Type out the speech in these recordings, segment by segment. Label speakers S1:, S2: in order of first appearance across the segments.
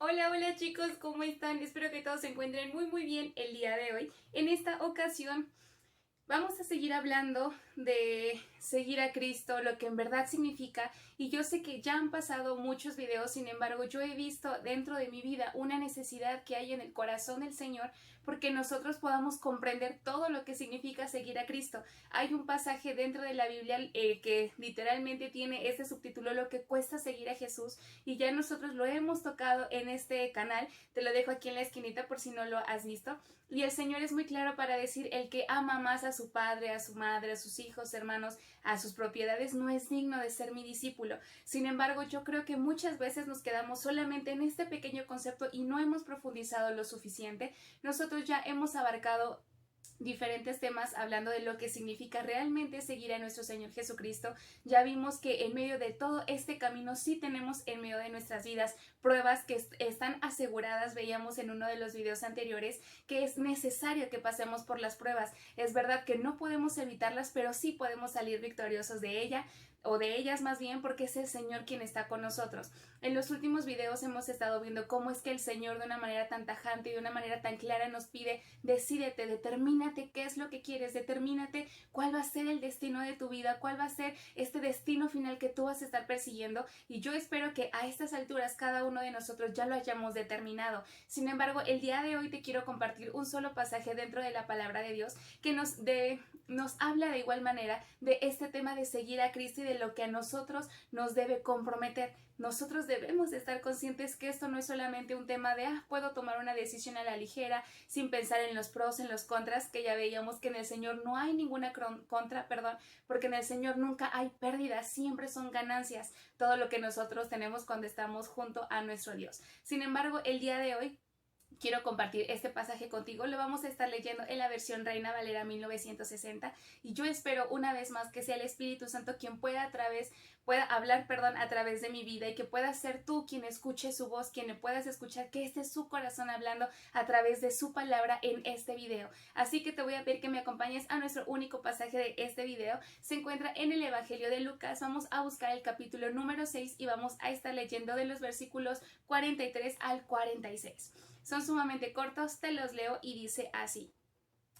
S1: Hola, hola chicos, ¿cómo están? Espero que todos se encuentren muy bien el día de hoy. En esta ocasión vamos a seguir hablando de seguir a Cristo, lo que en verdad significa, y yo sé que ya han pasado muchos videos, sin embargo yo he visto dentro de mi vida una necesidad que hay en el corazón del Señor porque nosotros podamos comprender todo lo que significa seguir a Cristo. Hay un pasaje dentro de la Biblia que literalmente tiene este subtítulo, lo que cuesta seguir a Jesús, y ya nosotros lo hemos tocado en este canal, te lo dejo aquí en la esquinita por si no lo has visto. Y el Señor es muy claro para decir, el que ama más a su padre, a su madre, a sus hijos, hermanos, a sus propiedades, no es digno de ser mi discípulo. Sin embargo, yo creo que muchas veces nos quedamos solamente en este pequeño concepto y no hemos profundizado lo suficiente. Nosotros ya hemos abarcado diferentes temas hablando de lo que significa realmente seguir a nuestro Señor Jesucristo. Ya vimos que en medio de todo este camino sí tenemos en medio de nuestras vidas pruebas que están aseguradas. Veíamos en uno de los videos anteriores que es necesario que pasemos por las pruebas. Es verdad que no podemos evitarlas, pero sí podemos salir victoriosos de ella, o de ellas más bien, porque es el Señor quien está con nosotros. En los últimos videos hemos estado viendo cómo es que el Señor de una manera tan tajante y de una manera tan clara nos pide: decídete, determínate qué es lo que quieres, determínate cuál va a ser el destino de tu vida, cuál va a ser este destino final que tú vas a estar persiguiendo, y yo espero que a estas alturas cada uno de nosotros ya lo hayamos determinado. Sin embargo, el día de hoy te quiero compartir un solo pasaje dentro de la palabra de Dios que nos habla de igual manera de este tema de seguir a Cristo y de lo que a nosotros nos debe comprometer. Nosotros debemos estar conscientes que esto no es solamente un tema de puedo tomar una decisión a la ligera sin pensar en los pros, en los contras, que ya veíamos que en el Señor no hay ninguna contra, porque en el Señor nunca hay pérdidas, siempre son ganancias todo lo que nosotros tenemos cuando estamos junto a nuestro Dios. Sin embargo, el día de hoy quiero compartir este pasaje contigo. Lo vamos a estar leyendo en la versión Reina Valera 1960, y yo espero una vez más que sea el Espíritu Santo quien pueda hablar a través de mi vida, y que puedas ser tú quien escuche su voz, quien le puedas escuchar que este es su corazón hablando a través de su palabra en este video. Así que te voy a pedir que me acompañes a nuestro único pasaje de este video. Se encuentra en el Evangelio de Lucas. Vamos a buscar el capítulo número 6 y vamos a estar leyendo de los versículos 43 al 46. Son sumamente cortos, te los leo y dice así.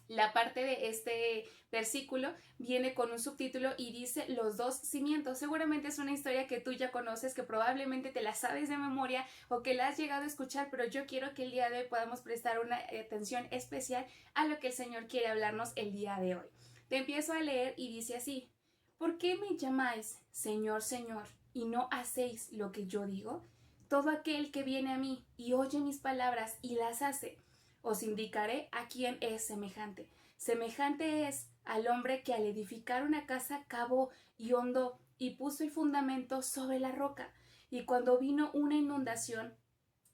S1: La parte de este versículo viene con un subtítulo y dice los dos cimientos. Seguramente es una historia que tú ya conoces, que probablemente te la sabes de memoria o que la has llegado a escuchar, pero yo quiero que el día de hoy podamos prestar una atención especial a lo que el Señor quiere hablarnos el día de hoy. Te empiezo a leer y dice así: ¿por qué me llamáis Señor, Señor, y no hacéis lo que yo digo? Todo aquel que viene a mí y oye mis palabras y las hace, os indicaré a quién es semejante. Semejante es al hombre que al edificar una casa cavó y hondó y puso el fundamento sobre la roca. Y cuando vino una inundación,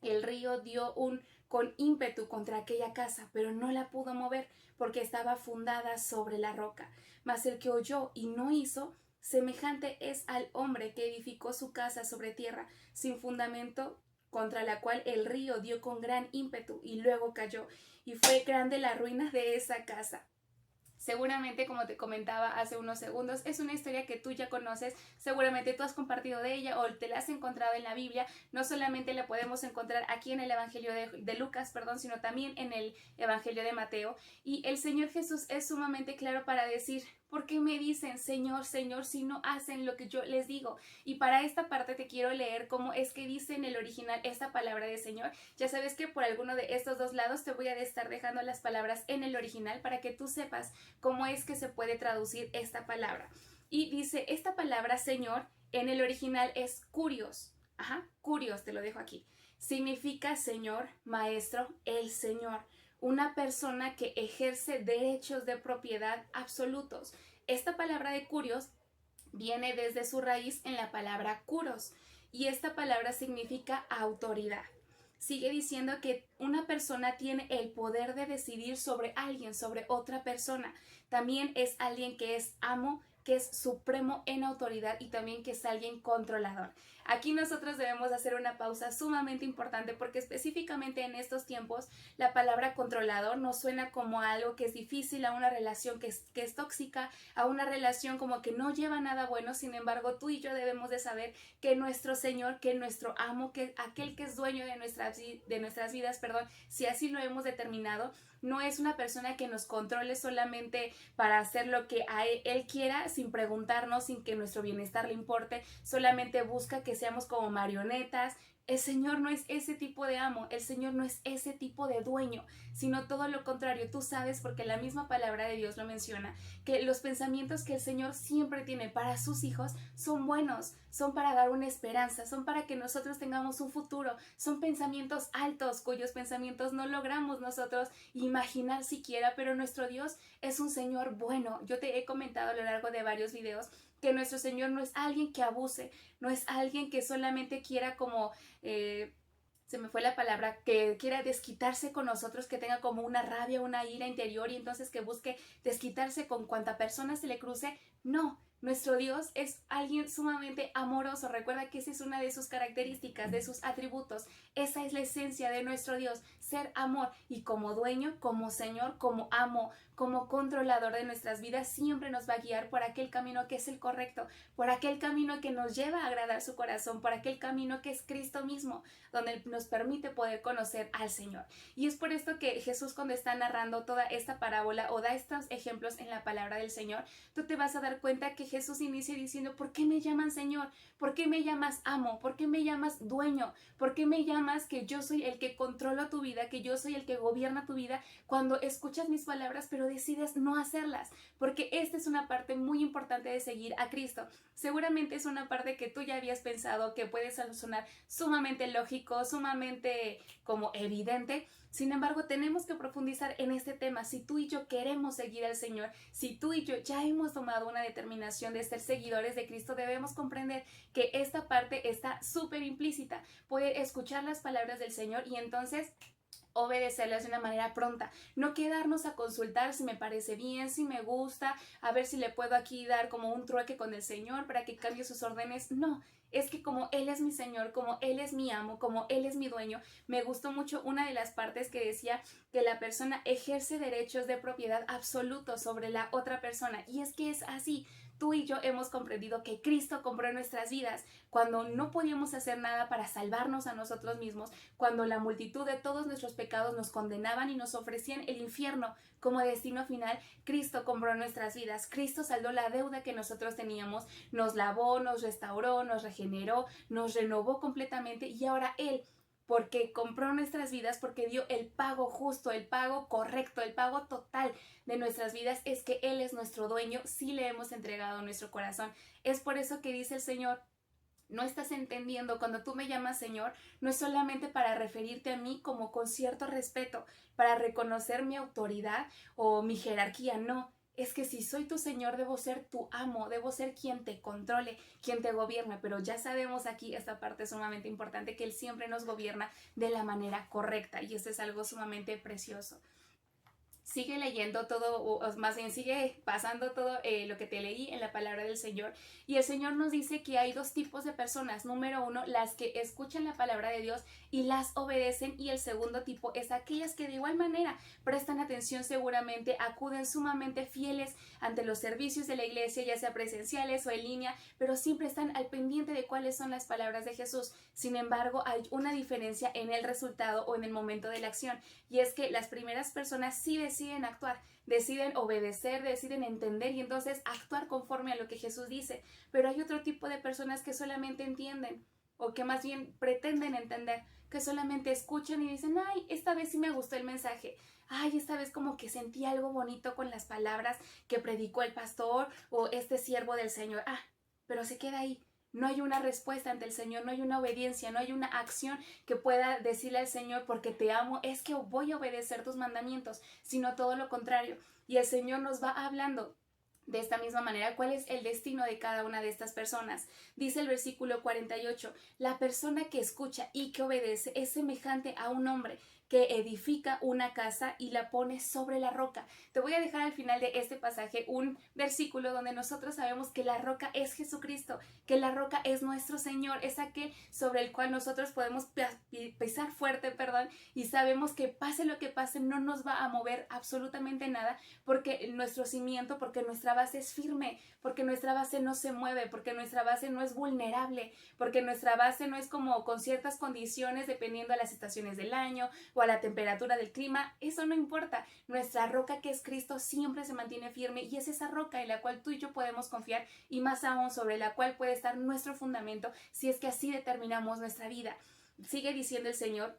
S1: el río dio con ímpetu contra aquella casa, pero no la pudo mover porque estaba fundada sobre la roca. Mas el que oyó y no hizo, semejante es al hombre que edificó su casa sobre tierra, sin fundamento, contra la cual el río dio con gran ímpetu y luego cayó, y fue grande la ruina de esa casa. Seguramente, como te comentaba hace unos segundos, es una historia que tú ya conoces, seguramente tú has compartido de ella o te la has encontrado en la Biblia. No solamente la podemos encontrar aquí en el Evangelio de Lucas, sino también en el Evangelio de Mateo. Y el Señor Jesús es sumamente claro para decir: ¿por qué me dicen Señor, Señor, si no hacen lo que yo les digo? Y para esta parte te quiero leer cómo es que dice en el original esta palabra de Señor. Ya sabes que por alguno de estos dos lados te voy a estar dejando las palabras en el original para que tú sepas cómo es que se puede traducir esta palabra. Y dice, esta palabra Señor en el original es kurios. Kurios, te lo dejo aquí. Significa Señor, Maestro, el Señor, una persona que ejerce derechos de propiedad absolutos. Esta palabra de kurios viene desde su raíz en la palabra kuros, y esta palabra significa autoridad. Sigue diciendo que una persona tiene el poder de decidir sobre alguien, sobre otra persona. También es alguien que es amo, que es supremo en autoridad, y también que es alguien controlador. Aquí nosotros debemos hacer una pausa sumamente importante porque específicamente en estos tiempos la palabra controlador nos suena como a algo que es difícil, a una relación que es tóxica, a una relación como que no lleva nada bueno. Sin embargo, tú y yo debemos de saber que nuestro Señor, que nuestro amo, que aquel que es dueño de nuestras vidas, perdón, si así lo hemos determinado, no es una persona que nos controle solamente para hacer lo que él quiera sin preguntarnos, sin que nuestro bienestar le importe, solamente busca que seamos como marionetas. El Señor no es ese tipo de amo, el Señor no es ese tipo de dueño, sino todo lo contrario. Tú sabes, porque la misma palabra de Dios lo menciona, que los pensamientos que el Señor siempre tiene para sus hijos son buenos, son para dar una esperanza, son para que nosotros tengamos un futuro, son pensamientos altos cuyos pensamientos no logramos nosotros imaginar siquiera, pero nuestro Dios es un Señor bueno. Yo te he comentado a lo largo de varios videos que nuestro Señor no es alguien que abuse, no es alguien que solamente quiera como, se me fue la palabra, que quiera desquitarse con nosotros, que tenga como una rabia, una ira interior y entonces que busque desquitarse con cuanta persona se le cruce. No, nuestro Dios es alguien sumamente amoroso. Recuerda que esa es una de sus características, de sus atributos. Esa es la esencia de nuestro Dios, ser amor. Y como dueño, como Señor, como amo, como controlador de nuestras vidas, siempre nos va a guiar por aquel camino que es el correcto, por aquel camino que nos lleva a agradar su corazón, por aquel camino que es Cristo mismo, donde nos permite poder conocer al Señor. Y es por esto que Jesús, cuando está narrando toda esta parábola o da estos ejemplos en la palabra del Señor, tú te vas a dar cuenta que Jesús inicia diciendo: ¿por qué me llaman Señor? ¿Por qué me llamas amo? ¿Por qué me llamas dueño? ¿Por qué me llamas que yo soy el que controla tu vida, que yo soy el que gobierna tu vida? Cuando escuchas mis palabras pero decides no hacerlas, porque esta es una parte muy importante de seguir a Cristo. Seguramente es una parte que tú ya habías pensado, que puede sonar sumamente lógico, sumamente como evidente. Sin embargo, tenemos que profundizar en este tema. Si tú y yo queremos seguir al Señor, si tú y yo ya hemos tomado una determinación de ser seguidores de Cristo, debemos comprender que esta parte está súper implícita. Poder escuchar las palabras del Señor y entonces obedecerlas de una manera pronta, no quedarnos a consultar si me parece bien, si me gusta, a ver si le puedo aquí dar como un trueque con el Señor para que cambie sus órdenes. No, es que como Él es mi Señor, como Él es mi amo, como Él es mi dueño. Me gustó mucho una de las partes que decía que la persona ejerce derechos de propiedad absolutos sobre la otra persona, y es que es así. Tú y yo hemos comprendido que Cristo compró nuestras vidas cuando no podíamos hacer nada para salvarnos a nosotros mismos, cuando la multitud de todos nuestros pecados nos condenaban y nos ofrecían el infierno como destino final. Cristo compró nuestras vidas, Cristo saldó la deuda que nosotros teníamos, nos lavó, nos restauró, nos regeneró, nos renovó completamente, y ahora Él, porque compró nuestras vidas, porque dio el pago justo, el pago correcto, el pago total de nuestras vidas, es que Él es nuestro dueño, si le hemos entregado nuestro corazón. Es por eso que dice el Señor: no estás entendiendo, cuando tú me llamas Señor, no es solamente para referirte a mí como con cierto respeto, para reconocer mi autoridad o mi jerarquía, no. Es que si soy tu Señor, debo ser tu amo, debo ser quien te controle, quien te gobierna. Pero ya sabemos aquí esta parte sumamente importante, que Él siempre nos gobierna de la manera correcta, y esto es algo sumamente precioso. Sigue leyendo todo, o más bien sigue pasando todo lo que te leí en la palabra del Señor. Y el Señor nos dice que hay dos tipos de personas. Número uno, las que escuchan la palabra de Dios y las obedecen. Y el segundo tipo es aquellas que de igual manera prestan atención, seguramente acuden sumamente fieles ante los servicios de la iglesia, ya sea presenciales o en línea, pero siempre están al pendiente de cuáles son las palabras de Jesús. Sin embargo, hay una diferencia en el resultado o en el momento de la acción, y es que las primeras personas sí deciden actuar, deciden obedecer, deciden entender y entonces actuar conforme a lo que Jesús dice. Pero hay otro tipo de personas que solamente entienden, o que más bien pretenden entender, que solamente escuchan y dicen: ay, esta vez sí me gustó el mensaje, ay, esta vez como que sentí algo bonito con las palabras que predicó el pastor o este siervo del Señor. Pero se queda ahí. No hay una respuesta ante el Señor, no hay una obediencia, no hay una acción que pueda decirle al Señor: porque te amo, es que voy a obedecer tus mandamientos, sino todo lo contrario. Y el Señor nos va hablando De esta misma manera, ¿cuál es el destino de cada una de estas personas? Dice el versículo 48, la persona que escucha y que obedece es semejante a un hombre que edifica una casa y la pone sobre la roca. Te voy a dejar al final de este pasaje un versículo donde nosotros sabemos que la roca es Jesucristo, que la roca es nuestro Señor, es aquel sobre el cual nosotros podemos pisar fuerte, y sabemos que pase lo que pase no nos va a mover absolutamente nada, porque nuestro cimiento, porque nuestra base es firme, porque nuestra base no se mueve, porque nuestra base no es vulnerable, porque nuestra base no es como con ciertas condiciones dependiendo de las estaciones del año o a la temperatura del clima. Eso no importa. Nuestra roca, que es Cristo, siempre se mantiene firme, y es esa roca en la cual tú y yo podemos confiar, y más aún sobre la cual puede estar nuestro fundamento si es que así determinamos nuestra vida. Sigue diciendo el Señor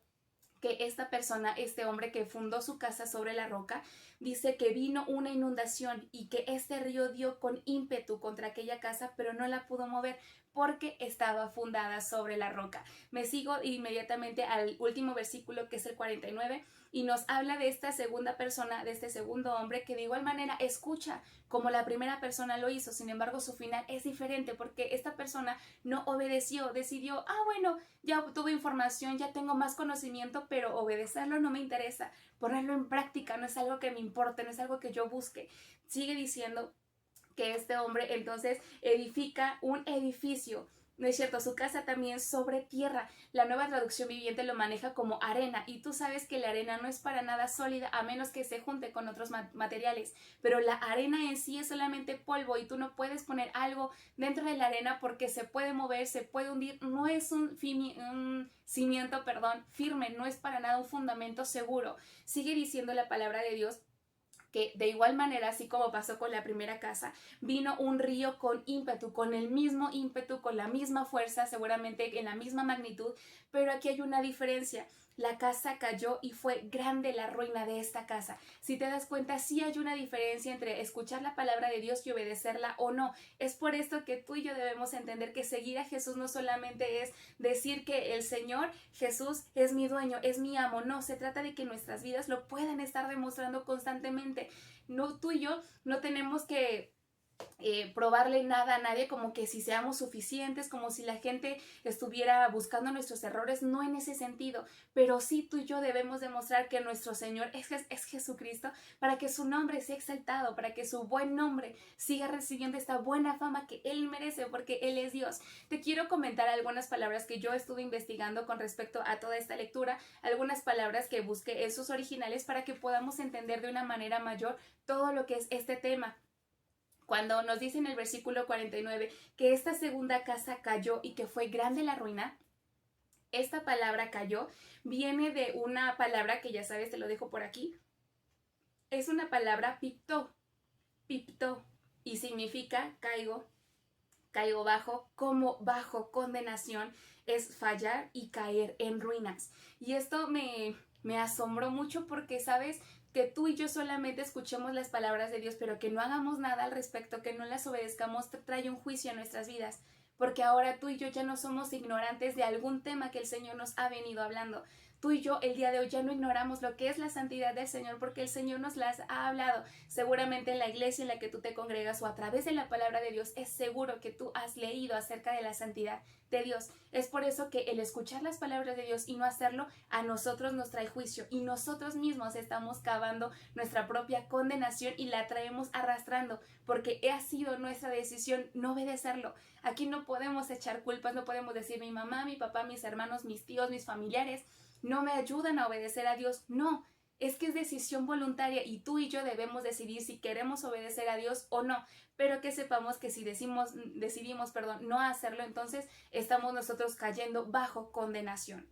S1: que esta persona, este hombre que fundó su casa sobre la roca, dice que vino una inundación y que este río dio con ímpetu contra aquella casa, pero no la pudo mover porque estaba fundada sobre la roca. Me sigo inmediatamente al último versículo, que es el 49, y nos habla de esta segunda persona, de este segundo hombre, que de igual manera escucha como la primera persona lo hizo. Sin embargo, su final es diferente, porque esta persona no obedeció, decidió, bueno, ya tuve información, ya tengo más conocimiento, pero obedecerlo no me interesa, ponerlo en práctica no es algo que me importe, no es algo que yo busque. Sigue diciendo que este hombre entonces edifica un edificio, no es cierto, su casa también sobre tierra. La Nueva Traducción Viviente lo maneja como arena, y tú sabes que la arena no es para nada sólida a menos que se junte con otros materiales, pero la arena en sí es solamente polvo, y tú no puedes poner algo dentro de la arena porque se puede mover, se puede hundir. No es un cimiento firme, no es para nada un fundamento seguro. Sigue diciendo la palabra de Dios que de igual manera, así como pasó con la primera casa, vino un río con ímpetu, con el mismo ímpetu, con la misma fuerza, seguramente en la misma magnitud, pero aquí hay una diferencia. La casa cayó y fue grande la ruina de esta casa. Si te das cuenta, sí hay una diferencia entre escuchar la palabra de Dios y obedecerla o no. Es por esto que tú y yo debemos entender que seguir a Jesús no solamente es decir que el Señor Jesús es mi dueño, es mi amo. No, se trata de que nuestras vidas lo puedan estar demostrando constantemente. No, tú y yo no tenemos que probarle nada a nadie, como que si seamos suficientes, como si la gente estuviera buscando nuestros errores, no en ese sentido, pero sí tú y yo debemos demostrar que nuestro Señor es Jesucristo, para que su nombre sea exaltado, para que su buen nombre siga recibiendo esta buena fama que Él merece, porque Él es Dios. Te quiero comentar algunas palabras que yo estuve investigando con respecto a toda esta lectura, algunas palabras que busqué en sus originales para que podamos entender de una manera mayor todo lo que es este tema. Cuando nos dice en el versículo 49 que esta segunda casa cayó y que fue grande la ruina, esta palabra cayó viene de una palabra que ya sabes, te lo dejo por aquí. Es una palabra piptó, y significa caigo bajo, como bajo condenación, es fallar y caer en ruinas. Y esto me asombró mucho porque, ¿sabes? Que tú y yo solamente escuchemos las palabras de Dios, pero que no hagamos nada al respecto, que no las obedezcamos, trae un juicio a nuestras vidas, porque ahora tú y yo ya no somos ignorantes de algún tema que el Señor nos ha venido hablando. Tú y yo el día de hoy ya no ignoramos lo que es la santidad del Señor, porque el Señor nos las ha hablado. Seguramente en la iglesia en la que tú te congregas o a través de la palabra de Dios, es seguro que tú has leído acerca de la santidad de Dios. Es por eso que el escuchar las palabras de Dios y no hacerlo, a nosotros nos trae juicio, y nosotros mismos estamos cavando nuestra propia condenación y la traemos arrastrando, porque ha sido nuestra decisión no obedecerlo. Aquí no podemos echar culpas, no podemos decir mi mamá, mi papá, mis hermanos, mis tíos, mis familiares no me ayudan a obedecer a Dios. No, es que es decisión voluntaria, y tú y yo debemos decidir si queremos obedecer a Dios o no, pero que sepamos que si decidimos no hacerlo, entonces estamos nosotros cayendo bajo condenación.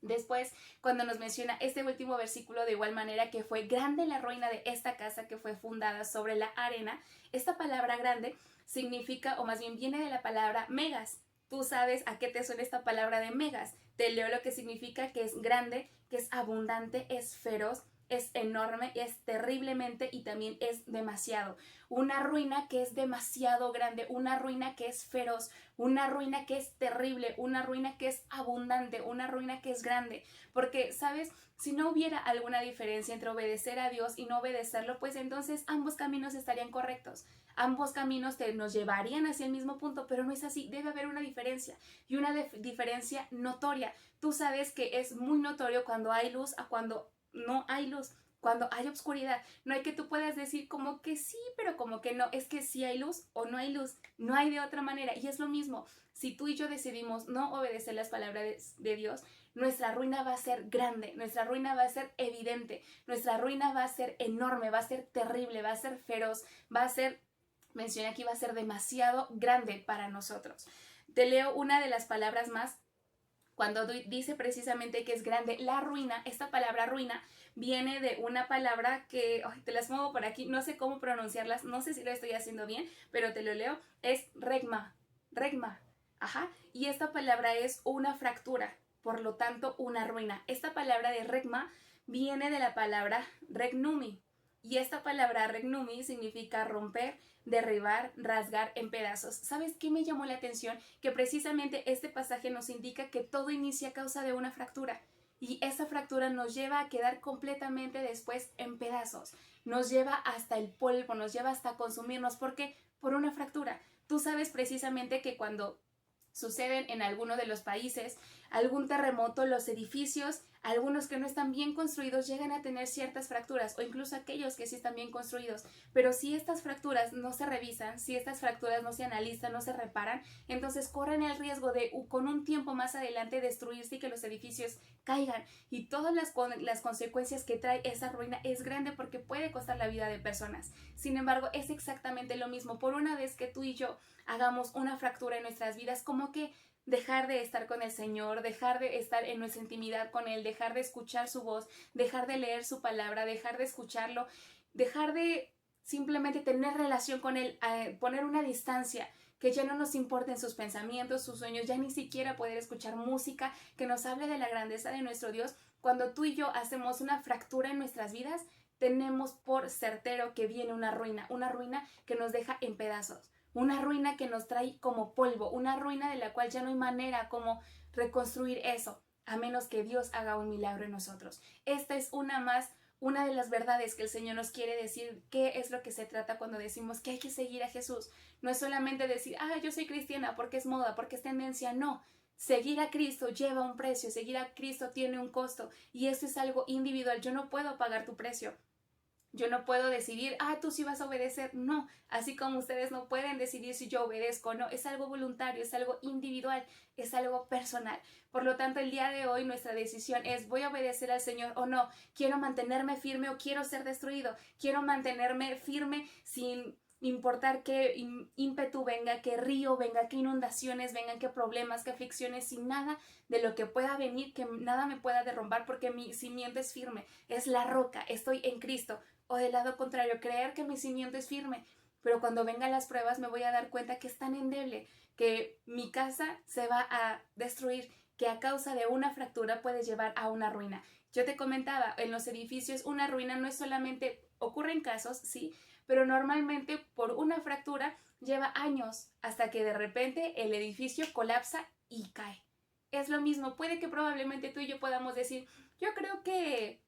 S1: Después, cuando nos menciona este último versículo, de igual manera que fue grande la ruina de esta casa que fue fundada sobre la arena, esta palabra grande significa, o más bien viene de la palabra megas. Tú sabes a qué te suena esta palabra de megas. Te leo lo que significa, que es grande, que es abundante, es feroz, es enorme, es terriblemente y también es demasiado. Una ruina que es demasiado grande, una ruina que es feroz, una ruina que es terrible, una ruina que es abundante, una ruina que es grande. Porque, ¿sabes? Si no hubiera alguna diferencia entre obedecer a Dios y no obedecerlo, pues entonces ambos caminos estarían correctos. Ambos caminos nos llevarían hacia el mismo punto, pero no es así. Debe haber una diferencia y una diferencia notoria. Tú sabes que es muy notorio cuando hay luz a cuando no hay luz, cuando hay oscuridad. No hay que tú puedas decir como que sí, pero como que no. Es que sí hay luz o no hay luz. No hay de otra manera. Y es lo mismo. Si tú y yo decidimos no obedecer las palabras de Dios, nuestra ruina va a ser grande, nuestra ruina va a ser evidente, nuestra ruina va a ser enorme, va a ser terrible, va a ser feroz, va a ser, mencioné aquí, va a ser demasiado grande para nosotros. Te leo una de las palabras más cuando dice precisamente que es grande. La ruina, esta palabra ruina, viene de una palabra que, te las muevo por aquí, no sé cómo pronunciarlas, no sé si lo estoy haciendo bien, pero te lo leo, es regma, regma, ajá, y esta palabra es una fractura, por lo tanto una ruina. Esta palabra de regma viene de la palabra regnumi, y esta palabra regnumi significa romper, derribar, rasgar en pedazos. ¿Sabes qué me llamó la atención? Que precisamente este pasaje nos indica que todo inicia a causa de una fractura. Y esa fractura nos lleva a quedar completamente después en pedazos. Nos lleva hasta el polvo, nos lleva hasta consumirnos. ¿Por qué? Por una fractura. Tú sabes precisamente que cuando suceden en alguno de los países algún terremoto, los edificios, algunos que no están bien construidos, llegan a tener ciertas fracturas, o incluso aquellos que sí están bien construidos. Pero si estas fracturas no se revisan, si estas fracturas no se analizan, no se reparan, entonces corren el riesgo de con un tiempo más adelante destruirse y que los edificios caigan. Y todas las consecuencias que trae esa ruina es grande porque puede costar la vida de personas. Sin embargo, es exactamente lo mismo. Por una vez que tú y yo hagamos una fractura en nuestras vidas, como que dejar de estar con el Señor, dejar de estar en nuestra intimidad con Él, dejar de escuchar su voz, dejar de leer su palabra, dejar de escucharlo, dejar de simplemente tener relación con Él, poner una distancia, que ya no nos importen sus pensamientos, sus sueños, ya ni siquiera poder escuchar música que nos hable de la grandeza de nuestro Dios. Cuando tú y yo hacemos una fractura en nuestras vidas, tenemos por certero que viene una ruina que nos deja en pedazos. Una ruina que nos trae como polvo, una ruina de la cual ya no hay manera como reconstruir eso, a menos que Dios haga un milagro en nosotros. Esta es una de las verdades que el Señor nos quiere decir. ¿Qué es lo que se trata cuando decimos que hay que seguir a Jesús? No es solamente decir, yo soy cristiana porque es moda, porque es tendencia, no. Seguir a Cristo lleva un precio, seguir a Cristo tiene un costo y eso es algo individual. Yo no puedo pagar tu precio. Yo no puedo decidir, tú sí vas a obedecer. No, así como ustedes no pueden decidir si yo obedezco o no. Es algo voluntario, es algo individual, es algo personal. Por lo tanto, el día de hoy nuestra decisión es, ¿voy a obedecer al Señor o no? ¿Quiero mantenerme firme o quiero ser destruido? ¿Quiero mantenerme firme sin importar qué ímpetu venga, qué río venga, qué inundaciones vengan, qué problemas, qué aflicciones, sin nada de lo que pueda venir, que nada me pueda derrumbar porque mi cimiento es firme, es la roca, estoy en Cristo? O del lado contrario, creer que mi cimiento es firme, pero cuando vengan las pruebas me voy a dar cuenta que es tan endeble, que mi casa se va a destruir, que a causa de una fractura puede llevar a una ruina. Yo te comentaba, en los edificios una ruina no es solamente, ocurren casos, sí, pero normalmente por una fractura lleva años hasta que de repente el edificio colapsa y cae. Es lo mismo, puede que probablemente tú y yo podamos decir, yo creo que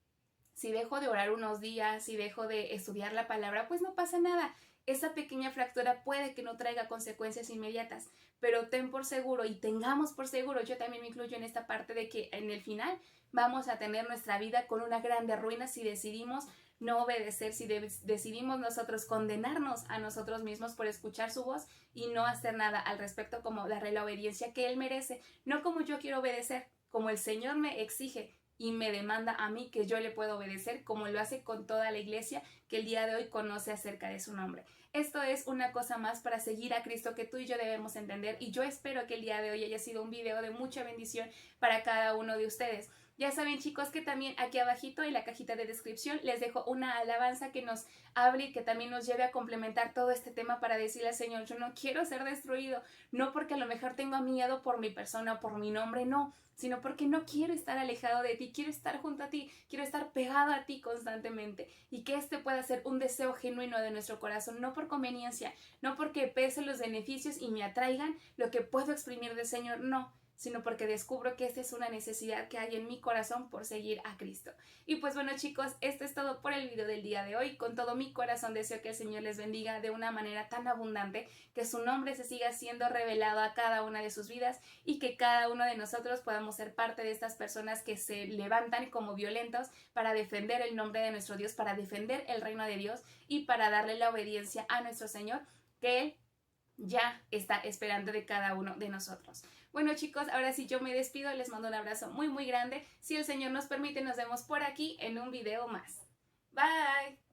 S1: si dejo de orar unos días, si dejo de estudiar la palabra, pues no pasa nada. Esa pequeña fractura puede que no traiga consecuencias inmediatas, pero ten por seguro y tengamos por seguro, yo también me incluyo en esta parte de que en el final vamos a tener nuestra vida con una grande ruina si decidimos no obedecer, si decidimos nosotros condenarnos a nosotros mismos por escuchar su voz y no hacer nada al respecto, como darle la obediencia que Él merece, no como yo quiero obedecer, como el Señor me exige y me demanda a mí que yo le pueda obedecer, como lo hace con toda la iglesia que el día de hoy conoce acerca de su nombre. Esto es una cosa más para seguir a Cristo que tú y yo debemos entender, y yo espero que el día de hoy haya sido un video de mucha bendición para cada uno de ustedes. Ya saben, chicos, que también aquí abajito en la cajita de descripción les dejo una alabanza que nos hable y que también nos lleve a complementar todo este tema para decirle al Señor, yo no quiero ser destruido, no porque a lo mejor tengo miedo por mi persona o por mi nombre, no, sino porque no quiero estar alejado de ti, quiero estar junto a ti, quiero estar pegado a ti constantemente y que este pueda ser un deseo genuino de nuestro corazón, no por conveniencia, no porque pese los beneficios y me atraigan lo que puedo exprimir del Señor, no, sino porque descubro que esta es una necesidad que hay en mi corazón por seguir a Cristo. Y pues bueno, chicos, esto es todo por el video del día de hoy. Con todo mi corazón deseo que el Señor les bendiga de una manera tan abundante, que su nombre se siga siendo revelado a cada una de sus vidas y que cada uno de nosotros podamos ser parte de estas personas que se levantan como violentos para defender el nombre de nuestro Dios, para defender el reino de Dios y para darle la obediencia a nuestro Señor, que Él ya está esperando de cada uno de nosotros. Bueno, chicos, ahora sí yo me despido, les mando un abrazo muy muy grande. Si el Señor nos permite, nos vemos por aquí en un video más. Bye.